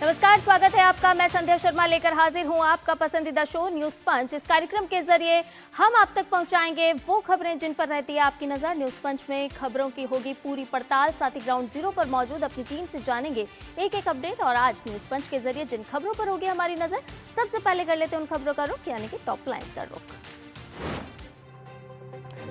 नमस्कार, स्वागत है आपका। मैं संध्या शर्मा लेकर हाजिर हूं आपका पसंदीदा शो न्यूज पंच। इस कार्यक्रम के जरिए हम आप तक पहुंचाएंगे वो खबरें जिन पर रहती है आपकी नजर। न्यूज पंच में खबरों की होगी पूरी पड़ताल, साथ ही ग्राउंड जीरो पर मौजूद अपनी टीम से जानेंगे एक एक अपडेट। और आज न्यूज पंच के जरिए जिन खबरों पर होगी हमारी नजर, सबसे पहले कर लेते हैं उन खबरों का रुख, यानी कि टॉप लाइन्स का रुख।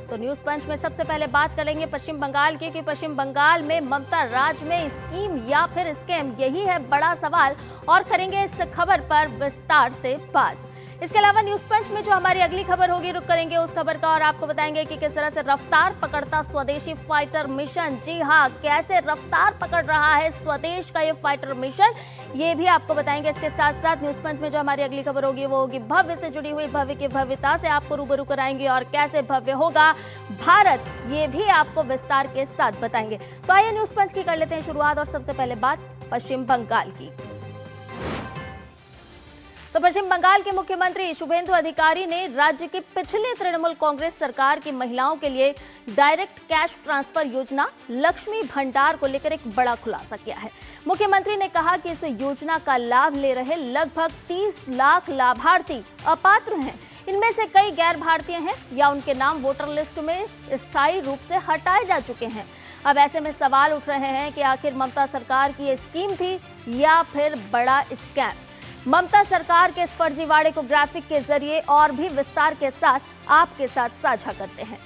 तो न्यूज पंच में सबसे पहले बात करेंगे पश्चिम बंगाल की कि पश्चिम बंगाल में ममता राज में स्कीम या फिर स्कैम, यही है बड़ा सवाल। और करेंगे इस खबर पर विस्तार से बात। इसके अलावा न्यूज पंच में जो हमारी अगली खबर होगी, रुक करेंगे उस खबर का और आपको बताएंगे कि किस तरह से रफ्तार पकड़ता स्वदेशी फाइटर मिशन। जी हां, कैसे रफ्तार पकड़ रहा है स्वदेश का ये फाइटर मिशन, ये भी आपको बताएंगे। इसके साथ साथ न्यूज पंच में जो हमारी अगली खबर होगी वो होगी भव्य से जुड़ी हुई। भव्य की भव्यता से आपको रूबरू कराएंगे और कैसे भव्य होगा भारत, ये भी आपको विस्तार के साथ बताएंगे। तो आइए न्यूज पंच की कर लेते हैं शुरुआत और सबसे पहले बात पश्चिम बंगाल की। तो पश्चिम बंगाल के मुख्यमंत्री शुभेंदु अधिकारी ने राज्य की पिछले तृणमूल कांग्रेस सरकार की महिलाओं के लिए डायरेक्ट कैश ट्रांसफर योजना लक्ष्मी भंडार को लेकर एक बड़ा खुलासा किया है। मुख्यमंत्री ने कहा कि इस योजना का लाभ ले रहे लगभग 30 लाख लाभार्थी अपात्र हैं। इनमें से कई गैर भारतीय हैं या उनके नाम वोटर लिस्ट में स्थायी रूप से हटाए जा चुके हैं। अब ऐसे में सवाल उठ रहे हैं कि आखिर ममता सरकार की ये स्कीम थी या फिर बड़ा स्कैम। ममता सरकार के इस फर्जीवाड़े को ग्राफिक के जरिए और भी विस्तार के साथ आपके साथ साझा करते हैं।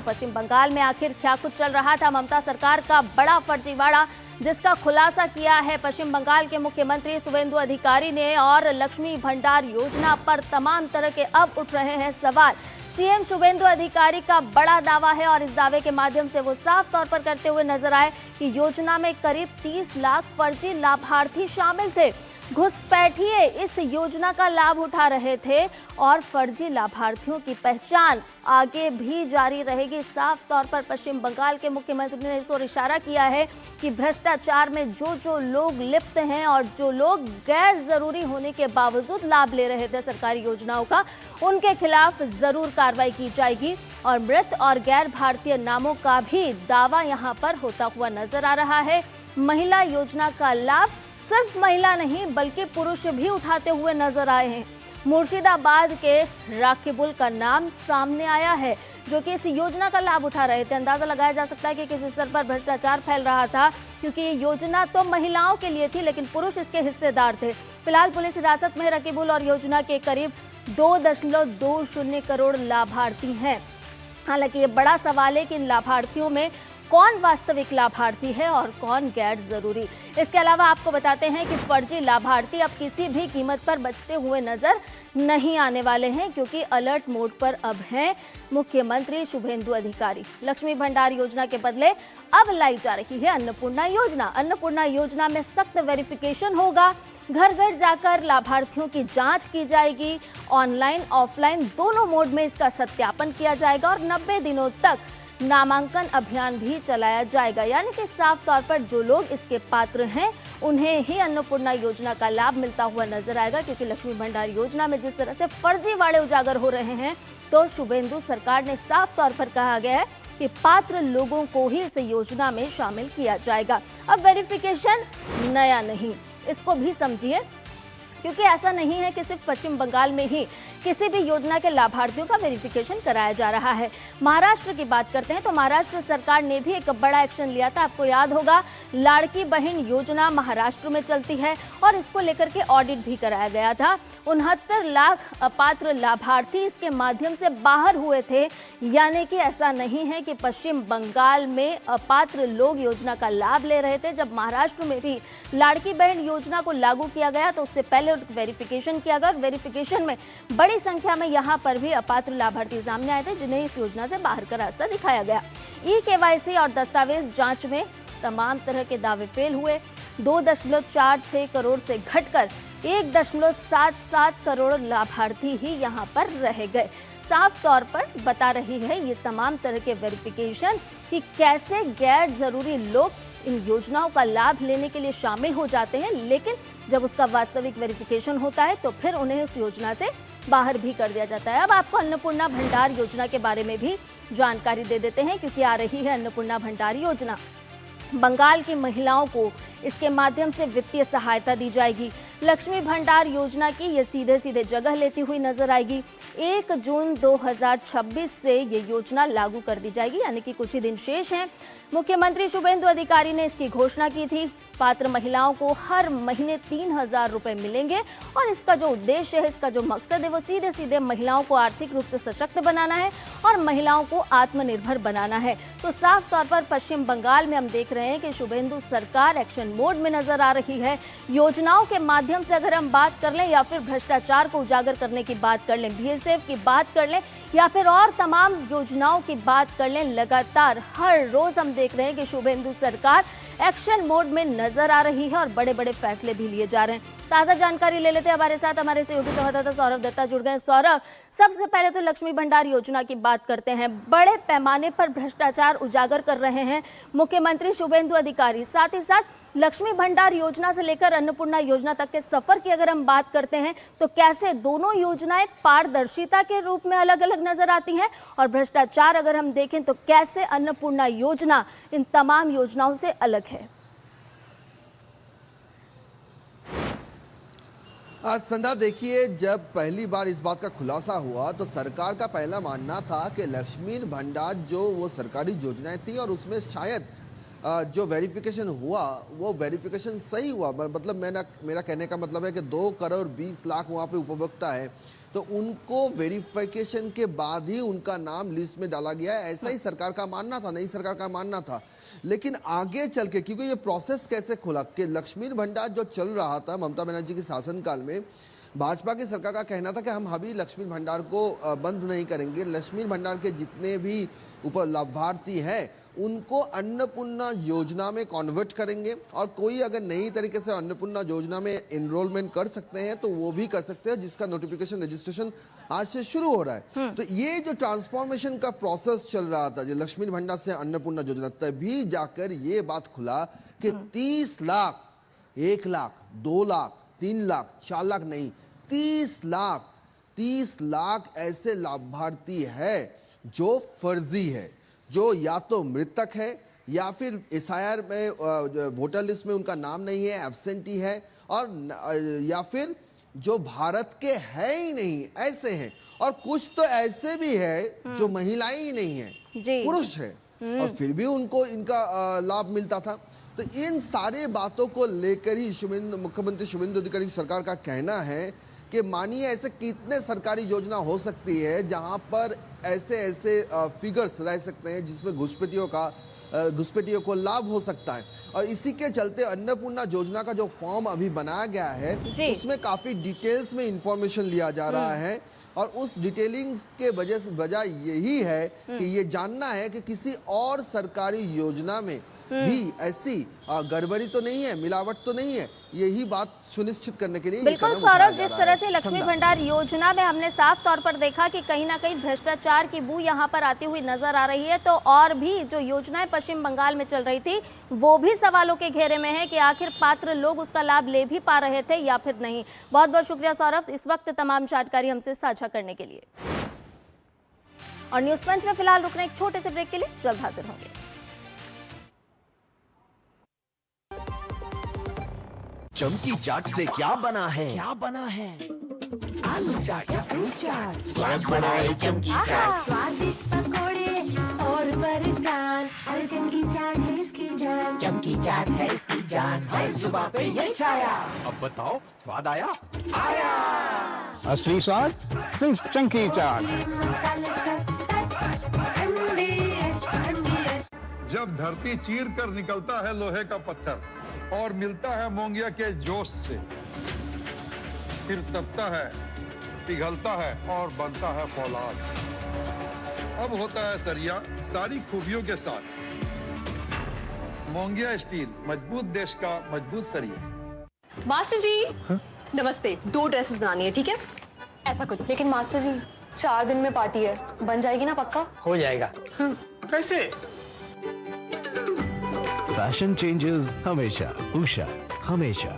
पश्चिम बंगाल में आखिर क्या कुछ चल रहा था ममता सरकार का बड़ा फर्जीवाड़ा, जिसका खुलासा किया है पश्चिम बंगाल के मुख्यमंत्री शुभेंदु अधिकारी ने। और लक्ष्मी भंडार योजना पर तमाम तरह के अब उठ रहे हैं सवाल। सीएम शुभेंदु अधिकारी का बड़ा दावा है और इस दावे के माध्यम से वो साफ तौर पर करते हुए नजर आए कि योजना में करीब 30 लाख फर्जी लाभार्थी शामिल थे। घुसपैठिए इस योजना का लाभ उठा रहे थे और फर्जी लाभार्थियों की पहचान आगे भी जारी रहेगी। साफ तौर पर पश्चिम बंगाल के मुख्यमंत्री ने इस ओर इशारा किया है कि भ्रष्टाचार में जो लोग लिप्त हैं और जो लोग गैर जरूरी होने के बावजूद लाभ ले रहे थे सरकारी योजनाओं का, उनके खिलाफ जरूर कार्रवाई की जाएगी। और मृत और गैर भारतीय नामों का भी दावा यहाँ पर होता हुआ नजर आ रहा है। महिला योजना का लाभ सिर्फ महिला नहीं बल्कि पुरुष भी उठाते हुए नजर आए हैं। मुर्शिदाबाद के राकिबुल का नाम सामने आया है जो कि इस योजना का लाभ उठा रहे थे। अंदाजा लगाया जा सकता है कि किस स्तर पर भ्रष्टाचार फैल रहा था, क्योंकि ये योजना तो महिलाओं के लिए थी लेकिन पुरुष इसके हिस्सेदार थे। फिलहाल पुलिस हिरासत में रकीबुल और योजना के करीब 2.20 करोड़ लाभार्थी हैं। हालांकि ये बड़ा सवाल है कि इन लाभार्थियों में कौन वास्तविक लाभार्थी है और कौन गैर जरूरी। इसके अलावा आपको बताते हैं कि फर्जी लाभार्थी अब किसी भी कीमत पर बचते हुए नजर नहीं आने वाले हैं, क्योंकि अलर्ट मोड पर अब हैं मुख्यमंत्री शुभेंदु अधिकारी। लक्ष्मी भंडार योजना के बदले अब लाई जा रही है अन्नपूर्णा योजना। अन्नपूर्णा योजना में सख्त वेरिफिकेशन होगा। घर घर जाकर लाभार्थियों की जांच की जाएगी। ऑनलाइन ऑफलाइन दोनों मोड में इसका सत्यापन किया जाएगा और 90 दिनों तक नामांकन अभियान भी चलाया जाएगा। यानी कि साफ तौर पर जो लोग इसके पात्र हैं उन्हें ही अन्नपूर्णा योजना का लाभ मिलता हुआ नजर आएगा, क्योंकि लक्ष्मी भंडार योजना में जिस तरह से फर्जीवाड़े उजागर हो रहे हैं, तो शुभेंदु सरकार ने साफ तौर पर कहा गया है कि पात्र लोगों को ही इस योजना में शामिल किया जाएगा। अब वेरिफिकेशन नया नहीं, इसको भी समझिए, क्योंकि ऐसा नहीं है कि सिर्फ पश्चिम बंगाल में ही किसी भी योजना के लाभार्थियों का वेरिफिकेशन कराया जा रहा है। महाराष्ट्र की बात करते हैं तो महाराष्ट्र सरकार ने भी एक बड़ा एक्शन लिया था। आपको याद होगा, लाड़की बहन योजना महाराष्ट्र में चलती है और इसको लेकर के ऑडिट भी कराया गया था। 69 लाख अपात्र लाभार्थी इसके माध्यम से बाहर हुए थे। यानी कि ऐसा नहीं है कि पश्चिम बंगाल में अपात्र लोग योजना का लाभ ले रहे थे। जब महाराष्ट्र में भी लाड़की बहन योजना को लागू किया गया तो उससे पहले वेरिफिकेशन किया गया। वेरिफिकेशन में बड़ी संख्या में यहाँ पर भी अपात्र लाभार्थी सामने आए थे, जिन्हें इस योजना से बाहर का रास्ता दिखाया गया। ई-केवाईसी और दस्तावेज जांच में तमाम तरह के दावे फेल हुए। 2.46 करोड़ से घटकर 1.77 करोड़ लाभार्थी ही यहाँ पर रह गए। साफ तौर पर बता रही है ये तमाम तरह के वेरिफिकेशन कि कैसे गैर जरूरी लोग इन योजनाओं का लाभ लेने के लिए शामिल हो जाते हैं, लेकिन जब उसका वास्तविक वेरिफिकेशन होता है तो फिर उन्हें उस योजना से बाहर भी कर दिया जाता है। अब आपको अन्नपूर्णा भंडार योजना के बारे में भी जानकारी दे देते हैं, क्योंकि आ रही है अन्नपूर्णा भंडार योजना। बंगाल की महिलाओं को इसके माध्यम से वित्तीय सहायता दी जाएगी। लक्ष्मी भंडार योजना की ये सीधे सीधे जगह लेती हुई नजर आएगी। 1 जून 2026 से ये योजना लागू कर दी जाएगी, यानी कि कुछ ही दिन शेष हैं। मुख्यमंत्री शुभेंदु अधिकारी ने इसकी घोषणा की थी। पात्र महिलाओं को हर महीने 3,000 रुपए मिलेंगे और इसका जो उद्देश्य है, इसका जो मकसद है, वो सीधे सीधे महिलाओं को आर्थिक रूप से सशक्त बनाना है और महिलाओं को आत्मनिर्भर बनाना है। तो साफ तौर पर पश्चिम बंगाल में हम देख रहे हैं कि शुभेंदु सरकार एक्शन मोड में नजर आ रही है। योजनाओं के माध्यम से अगर हम बात कर लें या फिर भ्रष्टाचार को उजागर करने की बात कर लें, बीएसएफ की बात कर लें या फिर और तमाम योजनाओं की बात कर लें, लगातार हर रोज हम देख रहे हैं कि शुभेंदु सरकार एक्शन मोड में नजर आ रही है और बड़े बड़े फैसले भी लिए जा रहे हैं। ताजा जानकारी ले लेते हैं, हमारे साथ हमारे सहयोगी संवाददाता सौरभ दत्ता जुड़ गए। सौरभ, सबसे पहले तो लक्ष्मी भंडार योजना की बात करते हैं। बड़े पैमाने पर भ्रष्टाचार उजागर कर रहे हैं मुख्यमंत्री शुभेंदु अधिकारी। साथ ही साथ लक्ष्मी भंडार योजना से लेकर अन्नपूर्णा योजना तक के सफर की अगर हम बात करते हैं तो कैसे दोनों योजनाएं पारदर्शिता के रूप में अलग अलग नजर आती हैं, और भ्रष्टाचार अगर हम देखें तो कैसे अन्नपूर्णा योजना इन तमाम योजनाओं से अलग है। आज संध्या देखिए, जब पहली बार इस बात का खुलासा हुआ तो सरकार का पहला मानना था कि लक्ष्मी भंडार जो वो सरकारी योजनाएं थी और उसमें शायद जो वेरिफिकेशन हुआ वो वेरिफिकेशन सही हुआ। मतलब मेरा कहने का मतलब है कि 2 करोड़ 20 लाख वहाँ पे उपभोक्ता है, तो उनको वेरिफिकेशन के बाद ही उनका नाम लिस्ट में डाला गया है, ऐसा ही सरकार का मानना था, नई सरकार का मानना था। लेकिन आगे चल के, क्योंकि ये प्रोसेस कैसे खुला कि लक्ष्मी भंडार जो चल रहा था ममता बनर्जी के शासनकाल में, भाजपा की सरकार का कहना था कि हम अभी लक्ष्मी भंडार को बंद नहीं करेंगे, लक्ष्मी भंडार के जितने भी लाभार्थी हैं उनको अन्नपूर्णा योजना में कन्वर्ट करेंगे, और कोई अगर नई तरीके से अन्नपूर्णा योजना में एनरोलमेंट कर सकते हैं तो वो भी कर सकते हैं, जिसका नोटिफिकेशन रजिस्ट्रेशन आज से शुरू हो रहा है। तो ये जो ट्रांसफॉर्मेशन का प्रोसेस चल रहा था, जो लक्ष्मी भंडार से अन्नपूर्णा योजना, तभी जाकर ये बात खुला कि 30 लाख, 1 लाख, 2 लाख, 3 लाख, 4 लाख नहीं, 30 लाख ऐसे लाभार्थी है जो फर्जी है, जो या तो मृतक है या फिर एसआईआर में वोटर लिस्ट में उनका नाम नहीं है, एब्सेंटी है, और या फिर जो भारत के है ही नहीं, ऐसे हैं। और कुछ तो ऐसे भी है जो महिलाएं ही नहीं है, पुरुष है, और फिर भी उनको इनका लाभ मिलता था। तो इन सारे बातों को लेकर ही मुख्यमंत्री शुभेंदु अधिकारी की सरकार का कहना है कि मानिए ऐसे कितने सरकारी योजना हो सकती है जहां पर ऐसे फिगर्स रह सकते हैं जिसमें घुसपैठियों को लाभ हो सकता है। और इसी के चलते अन्नपूर्णा योजना का जो फॉर्म अभी बनाया गया है उसमें काफी डिटेल्स में इंफॉर्मेशन लिया जा रहा है, और उस डिटेलिंग के वजह यही है कि ये जानना है कि किसी और सरकारी योजना में भी ऐसी गड़बड़ी तो नहीं है, मिलावट तो नहीं है, यही बात सुनिश्चित करने के लिए बिल्कुल सौरभ, जिस तरह से लक्ष्मी भंडार योजना में हमने साफ तौर पर देखा कि कहीं ना कहीं भ्रष्टाचार की बू यहाँ पर आती हुई नजर आ रही है, तो और भी जो योजनाएं पश्चिम बंगाल में चल रही थी वो भी सवालों के घेरे में है कि आखिर पात्र लोग उसका लाभ ले भी पा रहे थे या फिर नहीं। बहुत बहुत शुक्रिया सौरभ, इस वक्त तमाम जानकारी हमसे साझा करने के लिए। और न्यूज पंच में फिलहाल रुकने एक छोटे से ब्रेक के लिए जल्द हाजिर होंगे। चमकी चाट से क्या बना है? आलू चाट या फ्रूट चाट, स्वाद बढ़ाए चमकी चाट। स्वादिष्ट पकोड़े और बरसान, हर चमकी चाट है इसकी जान, चमकी चाट है इसकी जान, हर जुबां पे ये छाया। अब बताओ, स्वाद आया? असली स्वाद सिर्फ चंकी चाट। मसाले सच ठंडी। जब धरती चीर कर निकलता है लोहे का पत्थर और मिलता है मोंगिया के जोश से, फिर तपता है, पिघलता है और बनता है फौलाद। अब होता है सरिया सारी खूबियों के साथ। मोंगिया स्टील, मजबूत देश का मजबूत सरिया। मास्टर जी नमस्ते, 2 ड्रेसेस बनानी है, ठीक है? ऐसा कुछ। लेकिन मास्टर जी 4 दिन में पार्टी है, बन जाएगी ना पक्का? हो जाएगा। कैसे? फैशन चेंजेस हमेशा, उषा हमेशा।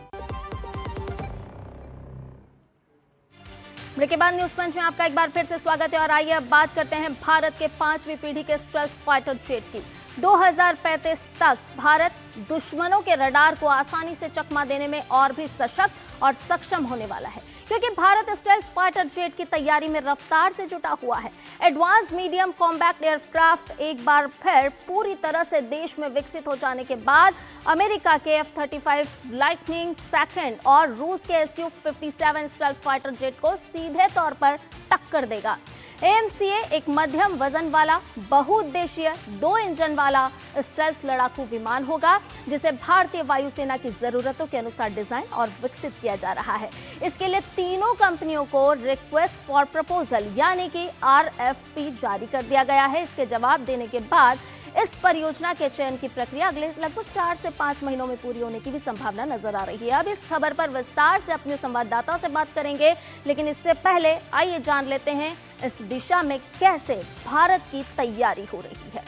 ब्रेक के बाद न्यूज पंच में आपका एक बार फिर से स्वागत है, और आइए अब बात करते हैं भारत के 5वीं पीढ़ी के स्टेल्थ फाइटर जेट की। 2035 तक भारत दुश्मनों के रडार को आसानी से चकमा देने में और भी सशक्त और सक्षम होने वाला है, क्योंकि भारत स्टेल्थ फाइटर जेट की तैयारी में रफ्तार से जुटा हुआ है। एडवांस मीडियम कॉम्बैक्ट एयरक्राफ्ट एक बार फिर पूरी तरह से देश में विकसित हो जाने के बाद अमेरिका के F-35 लाइटनिंग सेकंड और रूस के Su-57 स्टेल्थ फाइटर जेट को सीधे तौर पर टक्कर देगा। AMCA एक मध्यम वजन वाला बहुउद्देशीय 2 इंजन वाला स्टेल्थ लड़ाकू विमान होगा, जिसे भारतीय वायुसेना की जरूरतों के अनुसार डिजाइन और विकसित किया जा रहा है। इसके लिए तीनों कंपनियों को रिक्वेस्ट फॉर प्रपोजल यानी कि RFP जारी कर दिया गया है। इसके जवाब देने के बाद इस परियोजना के चयन की प्रक्रिया अगले लगभग 4 से 5 महीनों में पूरी होने की भी संभावना नजर आ रही है। अब इस खबर पर विस्तार से अपने संवाददाताओं से बात करेंगे, लेकिन इससे पहले आइए जान लेते हैं इस दिशा में कैसे भारत की तैयारी हो रही है।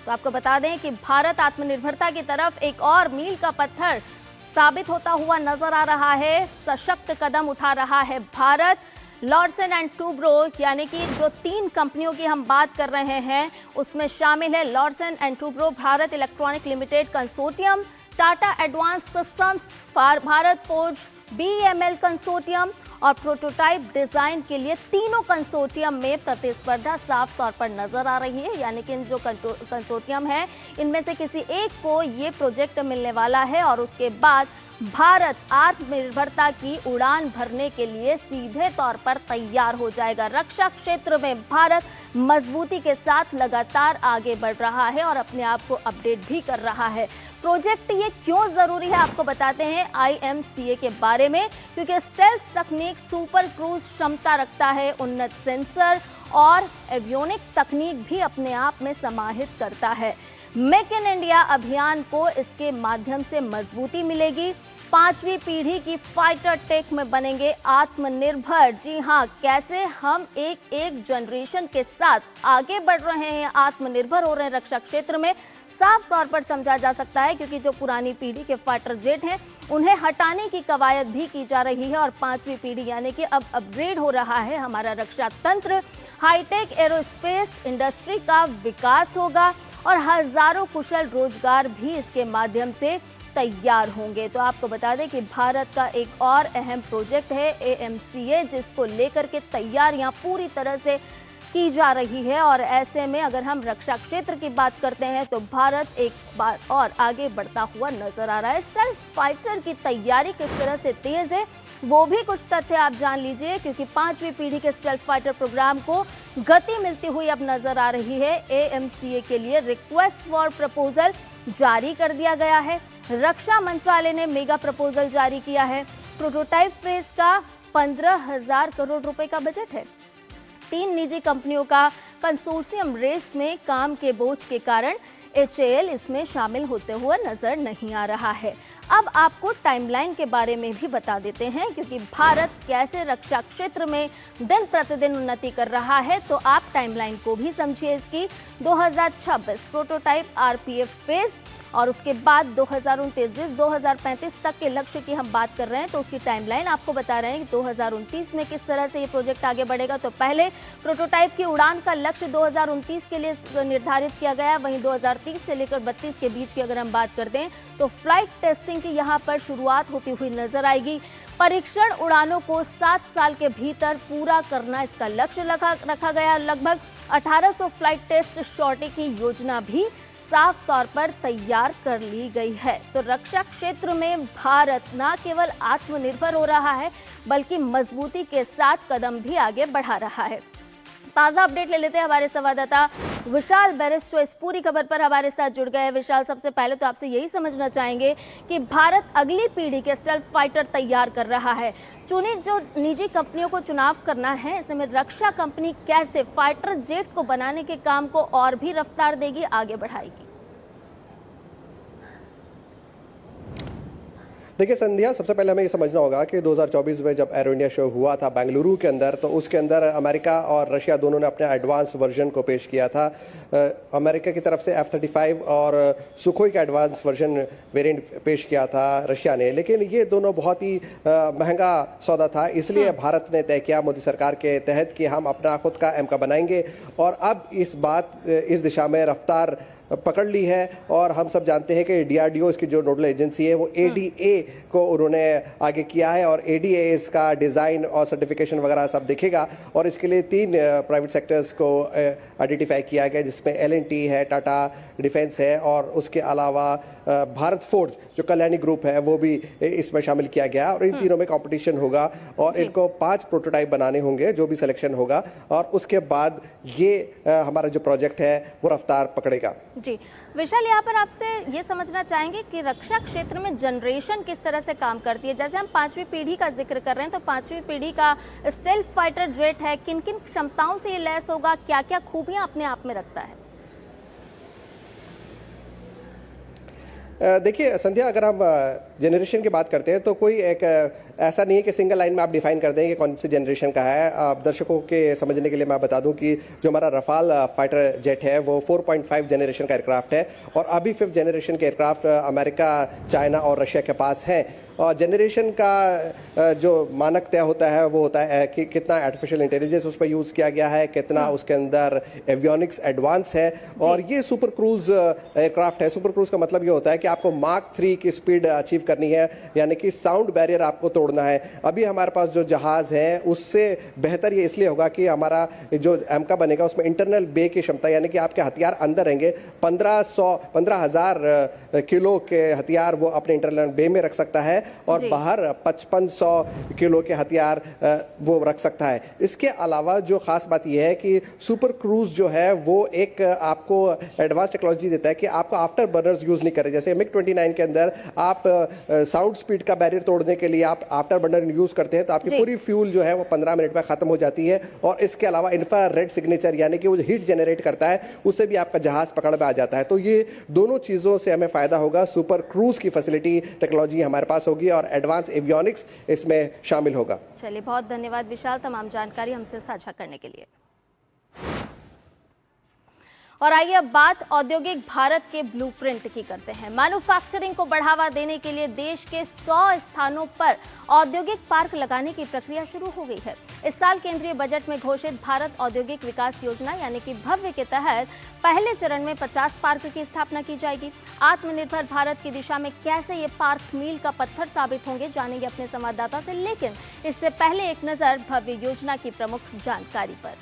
तो आपको बता दें कि भारत आत्मनिर्भरता की तरफ एक और मील का पत्थर साबित होता हुआ नजर आ रहा है। सशक्त कदम उठा रहा है भारत। लॉर्सन एंड टूब्रो यानी कि जो 3 कंपनियों की हम बात कर रहे हैं उसमें शामिल है Larsen and Toubro, Bharat electronic limited consortium, Tata advance systems, Bharat forge, BEML consortium और प्रोटोटाइप डिजाइन के लिए तीनों कंसोर्टियम में प्रतिस्पर्धा साफ तौर पर नजर आ रही है। यानी कि इन जो कंसोर्टियम है इनमें से किसी एक को ये प्रोजेक्ट मिलने वाला है और उसके बाद भारत आत्मनिर्भरता की उड़ान भरने के लिए सीधे तौर पर तैयार हो जाएगा। रक्षा क्षेत्र में भारत मजबूती के साथ लगातार आगे बढ़ रहा है और अपने आप को अपडेट भी कर रहा है। प्रोजेक्ट ये क्यों जरूरी है आपको बताते हैं IMCA के बारे में, क्योंकि स्टेल्थ तकनीक सुपर क्रूज क्षमता रखता है, उन्नत सेंसर और एवियोनिक तकनीक भी अपने आप में समाहित करता है। मेक इन इंडिया अभियान को इसके माध्यम से मजबूती मिलेगी। 5वीं पीढ़ी की फाइटर टेक में बनेंगे आत्मनिर्भर। जी हाँ, कैसे हम एक जनरेशन के साथ आगे बढ़ रहे हैं, आत्मनिर्भर हो रहे हैं रक्षा क्षेत्र में, साफ तौर पर समझा जा सकता है, क्योंकि जो पुरानी पीढ़ी के फाइटर जेट हैं उन्हें हटाने की कवायद भी की जा रही है और 5वीं पीढ़ी यानी कि अब अपग्रेड हो रहा है हमारा रक्षा तंत्र। हाईटेक एरोस्पेस इंडस्ट्री का विकास होगा और हजारों कुशल रोजगार भी इसके माध्यम से तैयार होंगे। तो आपको बता दें कि भारत का एक और अहम प्रोजेक्ट है AMCA, जिसको लेकर के तैयारियां पूरी तरह से की जा रही है। और ऐसे में अगर हम रक्षा क्षेत्र की बात करते हैं तो भारत एक बार और आगे बढ़ता हुआ नजर आ रहा है। स्टेल्थ फाइटर की तैयारी किस तरह से तेज है वो भी कुछ तथ्य आप जान लीजिए, क्योंकि 5वीं पीढ़ी के स्टेल्थ फाइटर प्रोग्राम को गति मिलती हुई अब नजर आ रही है। AMCA के लिए रिक्वेस्ट फॉर प्रपोजल जारी कर दिया गया है। रक्षा मंत्रालय ने मेगा प्रपोजल जारी किया है। प्रोटोटाइप फेज का 15,000 करोड़ रुपए का बजट है। 3 निजी कंपनियों का कंसोर्शियम रेस में काम के बोझ के कारण HAL इसमें शामिल होते हुए नजर नहीं आ रहा है। अब आपको टाइमलाइन के बारे में भी बता देते हैं, क्योंकि भारत कैसे रक्षा क्षेत्र में दिन प्रतिदिन उन्नति कर रहा है, तो आप टाइमलाइन को भी समझिए इसकी। 2026 प्रोटोटाइप RPF फेज और उसके बाद 2029 जिस 2035 तक के लक्ष्य की हम बात कर रहे हैं तो उसकी टाइमलाइन आपको बता रहे हैं कि 2029 में किस तरह से ये प्रोजेक्ट आगे बढ़ेगा। तो पहले प्रोटोटाइप की उड़ान का लक्ष्य 2029 के लिए निर्धारित किया गया है। वहीं 2030 से लेकर 32 के बीच की अगर हम बात करते हैं तो फ्लाइट टेस्टिंग की यहाँ पर शुरुआत होती हुई नजर आएगी। परीक्षण उड़ानों को 7 साल के भीतर पूरा करना इसका लक्ष्य रखा गया। लगभग 1800 फ्लाइट टेस्ट शॉर्टी की योजना भी साफ तौर पर तैयार कर ली गई है। तो रक्षा क्षेत्र में भारत न केवल आत्मनिर्भर हो रहा है बल्कि मजबूती के साथ कदम भी आगे बढ़ा रहा है। ताज़ा अपडेट ले लेते हैं हमारे संवाददाता विशाल बेरिस जो इस पूरी खबर पर हमारे साथ जुड़ गए हैं। विशाल, सबसे पहले तो आपसे यही समझना चाहेंगे कि भारत अगली पीढ़ी के स्टेल्थ फाइटर तैयार कर रहा है। चुनी जो निजी कंपनियों को चुनाव करना है, ऐसे में रक्षा कंपनी कैसे फाइटर जेट को बनाने के काम को और भी रफ्तार देगी, आगे बढ़ाएगी? देखिए संध्या, सबसे पहले हमें ये समझना होगा कि 2024 में जब एरो इंडिया शो हुआ था बेंगलुरु के अंदर, तो उसके अंदर अमेरिका और रशिया दोनों ने अपने एडवांस वर्जन को पेश किया था। अमेरिका की तरफ से F-35 और सुखोई का एडवांस वर्जन वेरिएंट पेश किया था रशिया ने, लेकिन ये दोनों बहुत ही महंगा सौदा था। इसलिए भारत ने तय किया मोदी सरकार के तहत कि हम अपना खुद का एमका बनाएंगे, और अब इस दिशा में रफ्तार पकड़ ली है। और हम सब जानते हैं कि DRDO इसकी जो नोडल एजेंसी है वो ADA को उन्होंने आगे किया है, और ADA इसका डिज़ाइन और सर्टिफिकेशन वगैरह सब देखेगा। और इसके लिए 3 प्राइवेट सेक्टर्स को आइडेंटिफाई किया गया, जिसमें L&T है, टाटा डिफेंस है, और उसके अलावा भारत फोर्ज जो कल्याणी ग्रुप है वो भी इसमें शामिल किया गया। और इन तीनों में कंपटीशन होगा, और इनको 5 प्रोटोटाइप बनाने होंगे जो भी सिलेक्शन होगा, और उसके बाद ये हमारा जो प्रोजेक्ट है वो रफ्तार पकड़ेगा। जी विशाल, यहाँ पर आपसे ये समझना चाहेंगे कि रक्षा क्षेत्र में जनरेशन किस तरह से काम करती है। जैसे हम 5वीं पीढ़ी का जिक्र कर रहे हैं, तो 5वीं पीढ़ी का स्टेल्थ फाइटर जेट है, किन किन क्षमताओं से ये लैस होगा, क्या क्या खूबियां अपने आप में रखता है? देखिए संध्या, अगर हम जनरेशन की बात करते हैं तो कोई एक ऐसा नहीं है कि सिंगल लाइन में आप डिफाइन कर दें कि कौन सी जनरेशन का है। आप दर्शकों के समझने के लिए मैं बता दूं कि जो हमारा रफाल फाइटर जेट है वो 4.5 जनरेशन का एयरक्राफ्ट है, और अभी 5th जनरेशन के एयरक्राफ्ट अमेरिका, चाइना और रशिया के पास हैं। और जनरेशन का जो मानक तय होता है वो होता है कि कितना आर्टिफिशियल इंटेलिजेंस उस पर यूज़ किया गया है, कितना उसके अंदर एवियोनिक्स एडवांस है, और ये सुपर क्रूज एयरक्राफ्ट है। सुपर क्रूज का मतलब ये होता है कि आपको मार्क 3 की स्पीड अचीव करनी है, यानी कि साउंड बैरियर आपको तोड़ना है। अभी हमारे पास जो जहाज़ है उससे बेहतर ये इसलिए होगा कि हमारा जो एमका बनेगा उसमें इंटरनल बे की क्षमता, यानी कि आपके हथियार अंदर रहेंगे। 15,000 किलो के हथियार वो अपने इंटरनल बे में रख सकता है, और बाहर 5500 किलो के हथियार वो रख सकता है। इसके अलावा जो खास बात यह है कि सुपर क्रूज जो है वो एक आपको एडवांस टेक्नोलॉजी देता है कि आपको आफ्टर बर्नर्स यूज नहीं करें। जैसे MiG-29 के अंदर आप साउंड स्पीड का बैरियर तोड़ने के लिए आप आफ्टर बर्नर यूज करते हैं, तो आपकी पूरी फ्यूल जो है वो 15 मिनट में खत्म हो जाती है। और इसके अलावा इंफ्रारेड सिग्नेचर, यानी कि वो हीट जनरेट करता है, उससे भी आपका जहाज पकड़ में आ जाता है। तो ये दोनों चीजों से हमें फायदा होगा। सुपर क्रूज की फैसिलिटी टेक्नोलॉजी हमारे पास होगी, और एडवांस एवियोनिक्स इसमें शामिल होगा। चलिए, बहुत धन्यवाद विशाल तमाम जानकारी हमसे साझा करने के लिए। और आइए अब बात औद्योगिक भारत के ब्लूप्रिंट की करते हैं। मैन्युफैक्चरिंग को बढ़ावा देने के लिए देश के 100 स्थानों पर औद्योगिक पार्क लगाने की प्रक्रिया शुरू हो गई है। इस साल केंद्रीय बजट में घोषित भारत औद्योगिक विकास योजना यानी कि भव्य के तहत पहले चरण में 50 पार्क की स्थापना की जाएगी। आत्मनिर्भर भारत की दिशा में कैसे ये पार्क मील का पत्थर साबित होंगे, जानेंगे अपने संवाददाता से। लेकिन इससे पहले एक नजर भव्य योजना की प्रमुख जानकारी पर।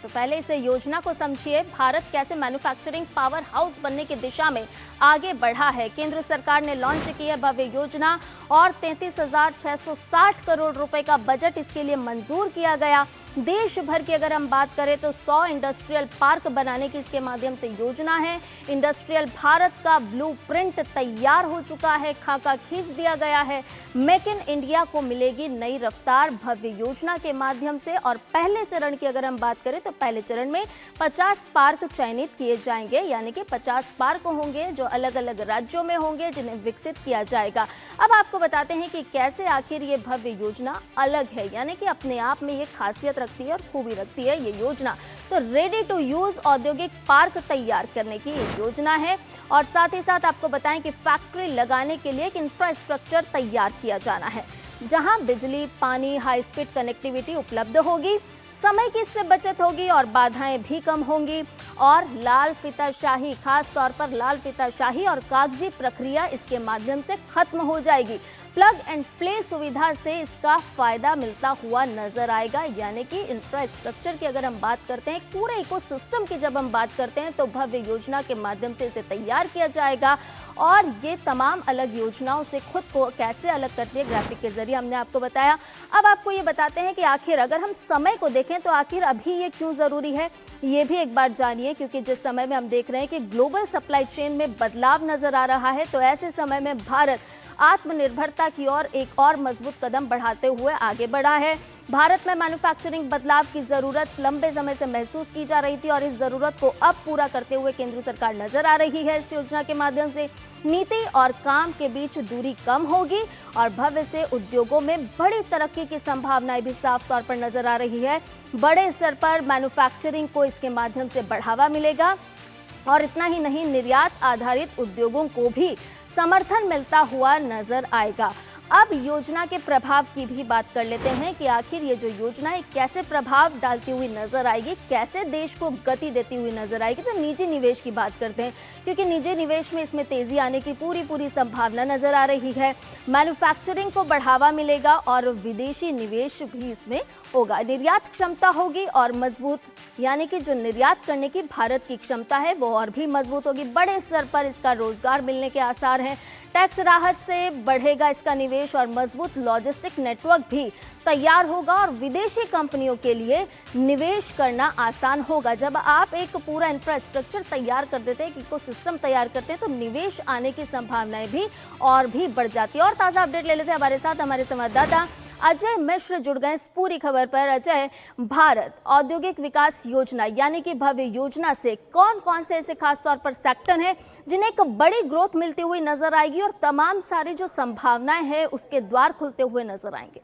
तो पहले इस योजना को समझिए। भारत कैसे मैन्युफैक्चरिंग पावर हाउस बनने की दिशा में आगे बढ़ा है। केंद्र सरकार ने लॉन्च की है भव्य योजना, और 33,660 करोड़ रुपए का बजट इसके लिए मंजूर किया गया। देश भर की अगर हम बात करें तो 100 इंडस्ट्रियल पार्क बनाने की इसके माध्यम से योजना है। इंडस्ट्रियल भारत का ब्लूप्रिंट तैयार हो चुका है, खाका खींच दिया गया है। मेक इन इंडिया को मिलेगी नई रफ्तार भव्य योजना के माध्यम से। और पहले चरण की अगर हम बात करें तो पहले चरण में 50 पार्क चयनित किए जाएंगे, यानी कि 50 पार्क होंगे जो अलग अलग राज्यों में होंगे, जिन्हें विकसित किया जाएगा। अब आपको बताते हैं कि कैसे आखिर ये भव्य योजना अलग है, यानी कि अपने आप में ये खासियत रखती है और खूबी रखती है ये योजना। तो रेडी टू यूज औद्योगिक पार्क तैयार करने की ये योजना है। और साथ ही साथ आपको बताएं कि फैक्ट्री लगाने के लिए एक इंफ्रास्ट्रक्चर तैयार किया जाना है, जहां बिजली, पानी, हाई स्पीड कनेक्टिविटी उपलब्ध होगी, समय की इससे बचत होगी और बाधाएं भी कम होंगी। और लाल फीताशाही, खास तौर पर लाल फीताशाही और कागजी प्रक्रिया इसके माध्यम से खत्म हो जाएगी। प्लग एंड प्ले सुविधा से इसका फायदा मिलता हुआ नजर आएगा, यानी कि इंफ्रास्ट्रक्चर की अगर हम बात करते हैं, पूरे इकोसिस्टम की जब हम बात करते हैं तो भव्य योजना के माध्यम से इसे तैयार किया जाएगा। और ये तमाम अलग योजनाओं से खुद को कैसे अलग करती है, ग्राफिक के जरिए हमने आपको बताया। अब आपको ये बताते हैं कि आखिर अगर हम समय को देखें तो आखिर अभी ये क्यों ज़रूरी है, ये भी एक बार जानिए। क्योंकि जिस समय में हम देख रहे हैं कि ग्लोबल सप्लाई चेन में बदलाव नजर आ रहा है, तो ऐसे समय में भारत आत्मनिर्भरता की ओर एक और मजबूत कदम बढ़ाते हुए आगे बढ़ा है। भारत में मैन्युफैक्चरिंग बदलाव की जरूरत लंबे समय से महसूस की जा रही थी और इस जरूरत को अब पूरा करते हुए केंद्र सरकार नजर आ रही है। इस योजना के माध्यम से नीति और काम के बीच दूरी कम होगी और भविष्य से उद्योगों में बड़ी तरक्की की संभावनाएं भी साफ तौर पर नजर आ रही है। बड़े स्तर पर मैन्युफैक्चरिंग को इसके माध्यम से बढ़ावा मिलेगा और इतना ही नहीं, निर्यात आधारित उद्योगों को भी समर्थन मिलता हुआ नजर आएगा। अब योजना के प्रभाव की भी बात कर लेते हैं कि आखिर ये जो योजना है कैसे प्रभाव डालती हुई नजर आएगी, कैसे देश को गति देती हुई नजर आएगी। तो निजी निवेश की बात करते हैं, क्योंकि निजी निवेश में इसमें तेजी आने की पूरी संभावना नजर आ रही है। मैन्युफैक्चरिंग को बढ़ावा मिलेगा और विदेशी निवेश भी इसमें होगा। निर्यात क्षमता होगी और मजबूत, यानी कि जो निर्यात करने की भारत की क्षमता है वो और भी मजबूत होगी। बड़े स्तर पर इसका रोजगार मिलने के आसार हैं। टैक्स राहत से बढ़ेगा इसका निवेश और मजबूत लॉजिस्टिक नेटवर्क भी तैयार होगा और विदेशी कंपनियों के लिए निवेश करना आसान होगा। जब आप एक पूरा इंफ्रास्ट्रक्चर तैयार कर देते हैं, इकोसिस्टम तैयार करते हैं, तो निवेश आने की संभावनाएं भी और भी बढ़ जाती है। और ताज़ा अपडेट ले लेते हैं हमारे साथ हमारे संवाददाता अजय मिश्र जुड़ गए इस पूरी खबर पर। अजय, भारत औद्योगिक विकास योजना यानी कि भव्य योजना से कौन कौन से ऐसे खास तौर पर सेक्टर हैं जिन्हें एक बड़ी ग्रोथ मिलती हुई नजर आएगी और तमाम सारी जो संभावनाएं हैं उसके द्वार खुलते हुए नजर आएंगे?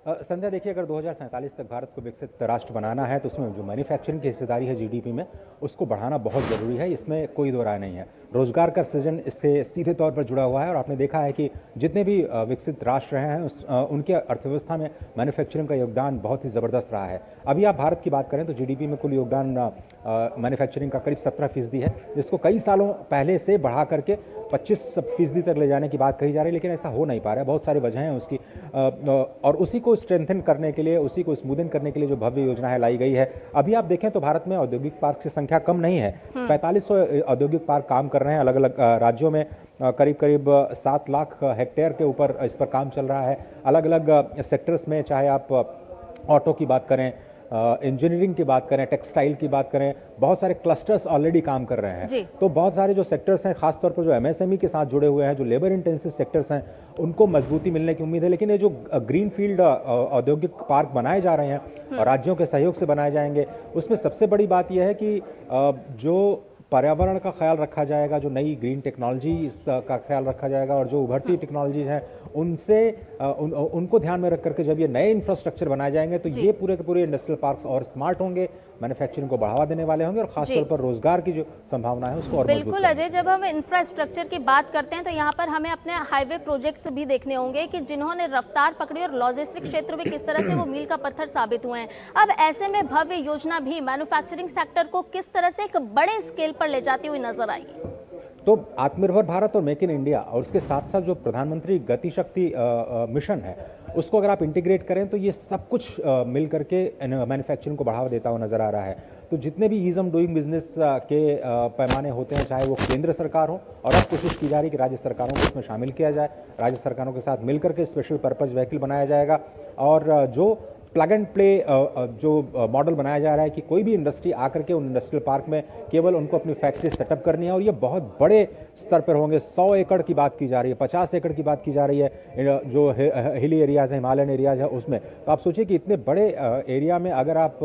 संध्या, देखिए, अगर 2047 तक भारत को विकसित राष्ट्र बनाना है तो उसमें जो मैन्युफैक्चरिंग की हिस्सेदारी है जीडीपी में, उसको बढ़ाना बहुत ज़रूरी है। इसमें कोई दो राय नहीं है। रोजगार का सृजन इससे सीधे तौर पर जुड़ा हुआ है और आपने देखा है कि जितने भी विकसित राष्ट्र रहे हैं उनके अर्थव्यवस्था में मैन्युफैक्चरिंग का योगदान बहुत ही ज़बरदस्त रहा है। अभी आप भारत की बात करें तो जीडीपी में कुल योगदान मैन्युफैक्चरिंग का करीब 17% है, जिसको कई सालों पहले से बढ़ा करके 25% तक ले जाने की बात कही जा रही है, लेकिन ऐसा हो नहीं पा रहा है। बहुत सारी वजह हैं उसकी, और उसी को स्ट्रेंथन करने के लिए, उसी को स्मूदन करने के लिए जो भव्य योजना है लाई गई है। अभी आप देखें तो भारत में औद्योगिक पार्क की संख्या कम नहीं है। 4500 औद्योगिक पार्क काम कर रहे हैं अलग अलग राज्यों में। करीब 7 लाख हेक्टेयर के ऊपर इस पर काम चल रहा है। अलग अलग सेक्टर्स में, चाहे आप ऑटो की बात करें, इंजीनियरिंग की बात करें, टेक्सटाइल की बात करें, बहुत सारे क्लस्टर्स ऑलरेडी काम कर रहे हैं। तो बहुत सारे जो सेक्टर्स हैं, खासतौर पर जो एमएसएमई के साथ जुड़े हुए हैं, जो लेबर इंटेंसिव सेक्टर्स हैं, उनको मजबूती मिलने की उम्मीद है। लेकिन ये जो ग्रीन फील्ड औद्योगिक पार्क बनाए जा रहे हैं और राज्यों के सहयोग से बनाए जाएंगे, उसमें सबसे बड़ी बात यह है कि जो पर्यावरण का ख्याल रखा जाएगा, जो नई ग्रीन टेक्नोलॉजी का ख्याल रखा जाएगा और जो उभरती टेक्नोलॉजीज हैं उनसे उनको ध्यान में रख करके जब ये नए इंफ्रास्ट्रक्चर बनाए जाएंगे तो ये पूरे के पूरे इंडस्ट्रियल पार्क्स और स्मार्ट होंगे, मैन्युफैक्चरिंग को बढ़ावा देने वाले होंगे और खासतौर पर रोजगार की जो संभावना है उसको और बिल्कुल अजय, जब हम इंफ्रास्ट्रक्चर की बात करते हैं तो यहाँ पर हमें अपने हाईवे प्रोजेक्ट्स भी देखने होंगे कि जिन्होंने रफ्तार पकड़ी और लॉजिस्टिक क्षेत्र में किस तरह से वो मील का पत्थर साबित हुए हैं। अब ऐसे में भव्य योजना भी मैन्युफैक्चरिंग सेक्टर को किस तरह से एक बड़े स्केल पर ले जाती हुई नजर आएगी? तो आत्मनिर्भर भारत और मेक इन इंडिया और उसके साथ साथ जो प्रधानमंत्री गति शक्ति मिशन है, उसको अगर आप इंटीग्रेट करें तो ये सब कुछ मिल करके मैन्युफैक्चरिंग को बढ़ावा देता हुआ नजर आ रहा है। तो जितने भी ईज ऑफ डूइंग बिजनेस के पैमाने होते हैं, चाहे वो केंद्र सरकार हो, और अब कोशिश की जा रही है कि राज्य सरकारों को इसमें शामिल किया जाए। राज्य सरकारों के साथ मिल करके स्पेशल पर्पज व्हीकल बनाया जाएगा और जो प्लग एंड प्ले जो मॉडल बनाया जा रहा है कि कोई भी इंडस्ट्री आकर के उन इंडस्ट्रियल पार्क में केवल उनको अपनी फैक्ट्री सेटअप करनी है और ये बहुत बड़े स्तर पर होंगे। 100 एकड़ की बात की जा रही है, 50 एकड़ की बात की जा रही है, जो हिली एरियाज़ हैं, हिमालयन एरियाज है उसमें। तो आप सोचिए कि इतने बड़े एरिया में अगर आप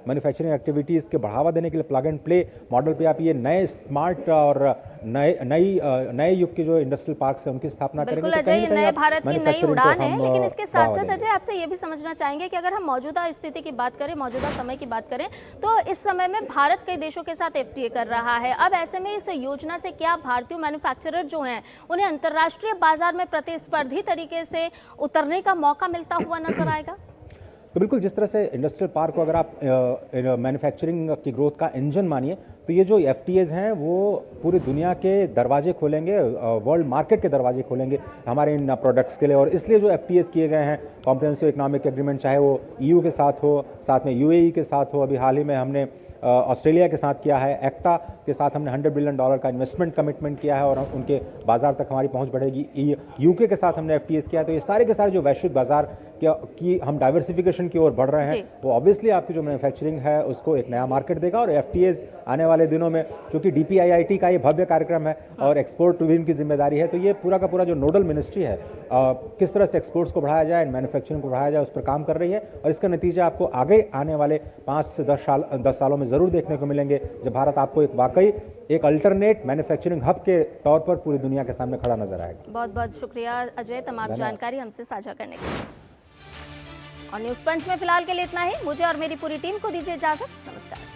मैन्युफैक्चरिंग एक्टिविटीज़ के बढ़ावा देने के लिए प्लग एंड प्ले मॉडल पर आप ये नए स्मार्ट और नए युग के जो इंडस्ट्रियल पार्क है उनकी स्थापना करेंगे तो कहीं ना कहीं भारत की नई उड़ान है। लेकिन इसके साथ साथ अजय आपसे ये भी समझना चाहेंगे कि अगर हम मौजूदा स्थिति की बात करें, मौजूदा समय की बात करें, तो इस समय में भारत कई देशों के साथ एफटीए कर रहा है। अब ऐसे में इस योजना से क्या भारतीय मैन्युफैक्चरर जो हैं उन्हें अंतर्राष्ट्रीय बाजार में प्रतिस्पर्धी तरीके से उतरने का मौका मिलता हुआ नजर आएगा? तो बिल्कुल, जिस तरह से इंडस्ट्रियल पार्क को अगर आप मैन्युफैक्चरिंग की ग्रोथ का इंजन मानिए तो ये जो एफटीएज हैं वो पूरी दुनिया के दरवाजे खोलेंगे, वर्ल्ड मार्केट के दरवाजे खोलेंगे हमारे इन प्रोडक्ट्स के लिए। और इसलिए जो एफटीएज किए गए हैं, कॉम्प्रिहेंसिव इकोनॉमिक एग्रीमेंट, चाहे वो ईयू के साथ हो, साथ में यूएई के साथ हो, अभी हाल ही में हमने ऑस्ट्रेलिया के साथ किया है, एक्टा के साथ हमने $100 बिलियन का इन्वेस्टमेंट कमिटमेंट किया है और उनके बाजार तक हमारी पहुंच बढ़ेगी। यूके के साथ हमने FTAs किया है। तो ये सारे के सारे जो वैश्विक बाजार की हम डाइवर्सिफिकेशन की ओर बढ़ रहे हैं, वो ऑब्वियसली आपकी जो मैन्युफैक्चरिंग है उसको एक नया मार्केट देगा। और FTAs आने वाले दिनों में, चूंकि DPIIT का ये भव्य कार्यक्रम है और एक्सपोर्ट विंग की जिम्मेदारी है, तो ये पूरा का पूरा जो नोडल मिनिस्ट्री है किस तरह से एक्सपोर्ट्स को बढ़ाया जाए, मैन्युफैक्चरिंग को बढ़ाया जाए, उस पर काम कर रही है। और इसका नतीजा आपको आगे आने वाले 5 से 10 सालों में ज़रूर देखने को मिलेंगे, जब भारत आपको एक वाकई एक अल्टरनेट मैन्युफैक्चरिंग हब के तौर पर पूरी दुनिया के सामने खड़ा नजर आएगा। बहुत बहुत शुक्रिया अजय, तमाम जानकारी हमसे साझा करने के लिए। और न्यूज़ पंच में फिलहाल के लिए इतना ही। मुझे और मेरी पूरी टीम को दीजिए इजाजत। नमस्कार।